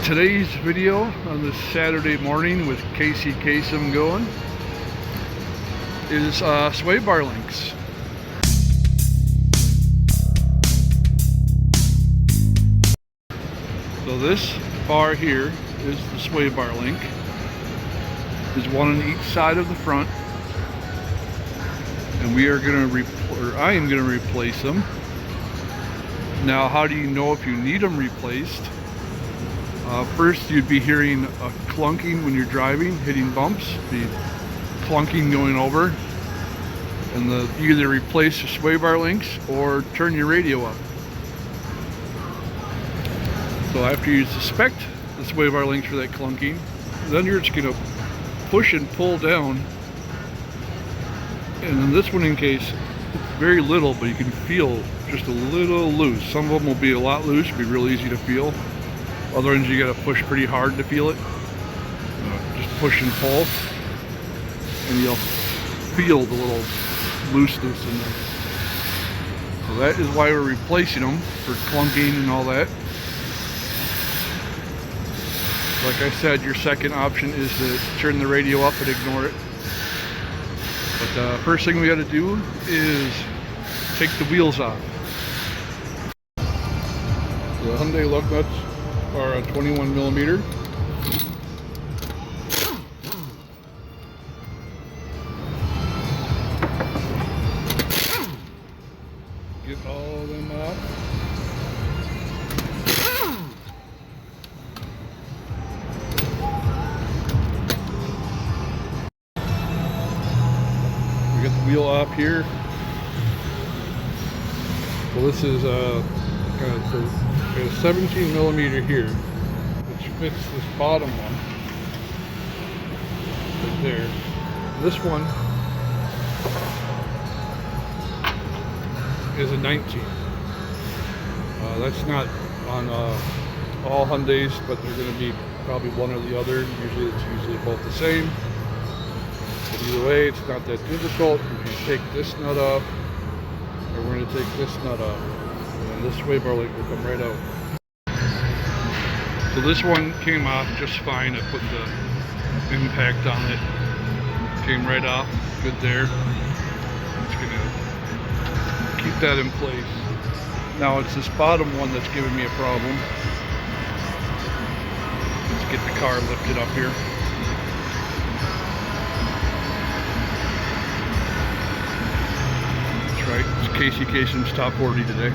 Today's video on this Saturday morning with Casey Kasem going is sway bar links. So this bar here is the sway bar link. There's one on each side of the front, and we are going to I am going to replace them. Now, how do you know if you need them replaced? First, you'd be hearing a clunking when you're driving, hitting bumps, the clunking going over, and you either replace the sway bar links or turn your radio up. So after you suspect the sway bar links for that clunking, then you're just going to push and pull down. And in this one, in case, it's very little, but you can feel just a little loose. Some of them will be a lot loose, be real easy to feel. Other ones you got to push pretty hard to feel it. Just push and pull, and you'll feel the little looseness in there. So that is why we're replacing them, for clunking and all that. Like I said, your second option is to turn the radio up and ignore it. But first thing we got to do is take the wheels off. The Hyundai lug nuts are a 21 millimeter. Get all of them out. We got the wheel off here. So this is a 17 millimeter here, which fits this bottom one right there. This one is a 19. That's not on all Hyundais, but they're going to be probably one or the other. It's usually both the same. But either way, it's not that difficult. If you take this nut off, or we're going to take this nut off, and this sway bar link will come right out. So this one came off just fine. I put the impact on it. Came right off. Good there. It's going to keep that in place. Now it's this bottom one that's giving me a problem. Let's get the car lifted up here. That's right. It's Casey Kasem's top 40 today.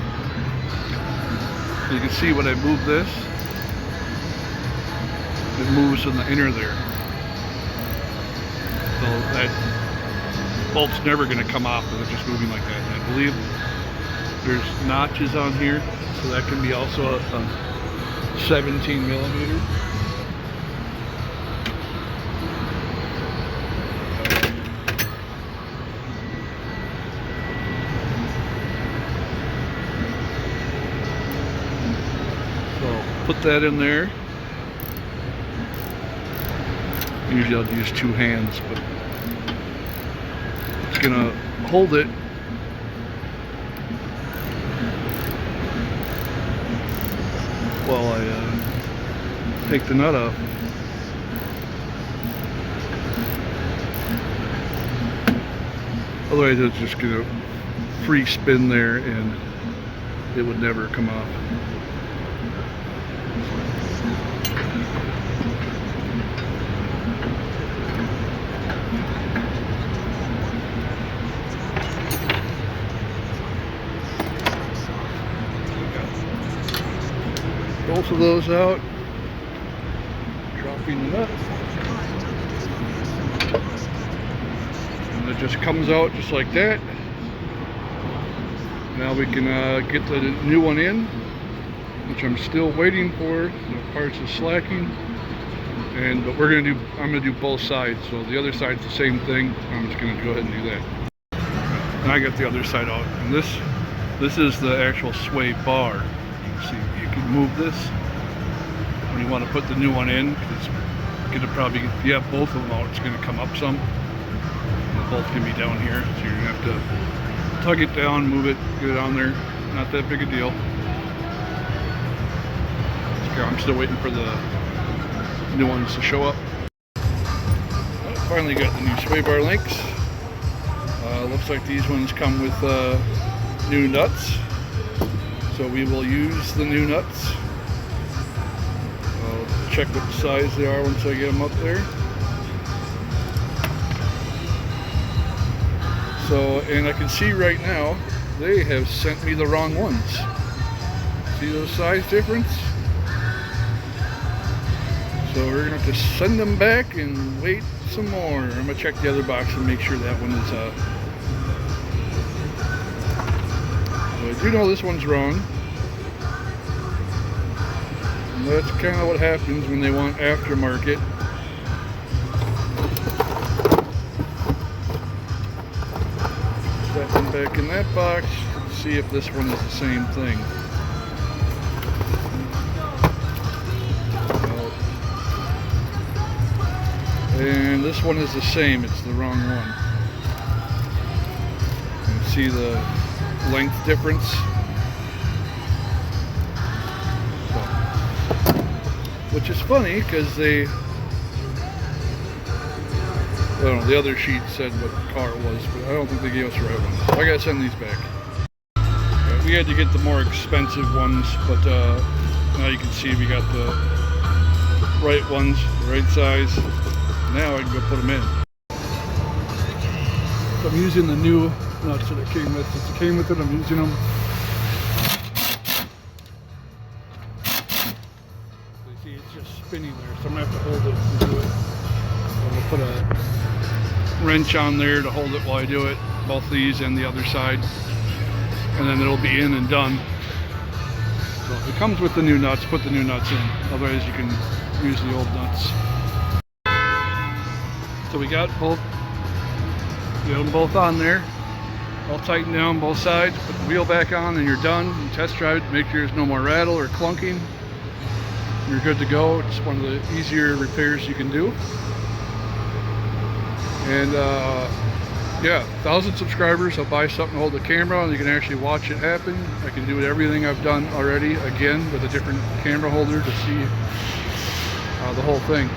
So you can see when I move this, it moves in the inner there. So that bolt's never going to come off with it just moving like that. And I believe there's notches on here, so that can be also a 17 millimeter. Put that in there. Usually I'll use two hands, but it's gonna hold it. While I take the nut off. Otherwise it's just gonna free spin there and it would never come off. Both of those out, dropping the nut, and it just comes out just like that. Now we can get the new one in, which I'm still waiting for. The parts is slacking, but I'm gonna do both sides. So the other side's the same thing. I'm just gonna go ahead and do that. And I got the other side out, and this is the actual sway bar. See, you can move this when you want to put the new one in. It's going to probably, if you have both of them out, it's going to come up some. They'll both can be down here, so you're going to have to tug it down, move it, get it on there. Not that big a deal. I'm still waiting for the new ones to show up. Finally got the new sway bar links. Looks like these ones come with new nuts, so we will use the new nuts. I'll check what size they are once I get them up there. So, and I can see right now they have sent me the wrong ones. See those size difference? So we're gonna have to send them back and wait some more. I'm gonna check the other box and make sure that one is so I do know this one's wrong. And that's kind of what happens when they want aftermarket. That one back in that box. Let's see if this one is the same thing. And this one is the same, it's the wrong one. You can see the length difference. So, which is funny because they, I don't know, the other sheet said what car it was, but I don't think they gave us the right ones. So I gotta send these back. We had to get the more expensive ones, but now you can see we got the right ones, the right size. Now I can go put them in. So I'm using the new nuts that it came with. Since it came with it, I'm using them. So you see it's just spinning there, so I'm going to have to hold it to do it. I'm going to put a wrench on there to hold it while I do it. Both these and the other side. And then it'll be in and done. So if it comes with the new nuts, put the new nuts in. Otherwise you can use the old nuts. So we got both, get them both on there, all tightened down both sides, put the wheel back on and you're done. You test drive it, make sure there's no more rattle or clunking. You're good to go. It's one of the easier repairs you can do. And yeah, 1,000 subscribers, I'll buy something to hold the camera and you can actually watch it happen. I can do everything I've done already again with a different camera holder to see the whole thing.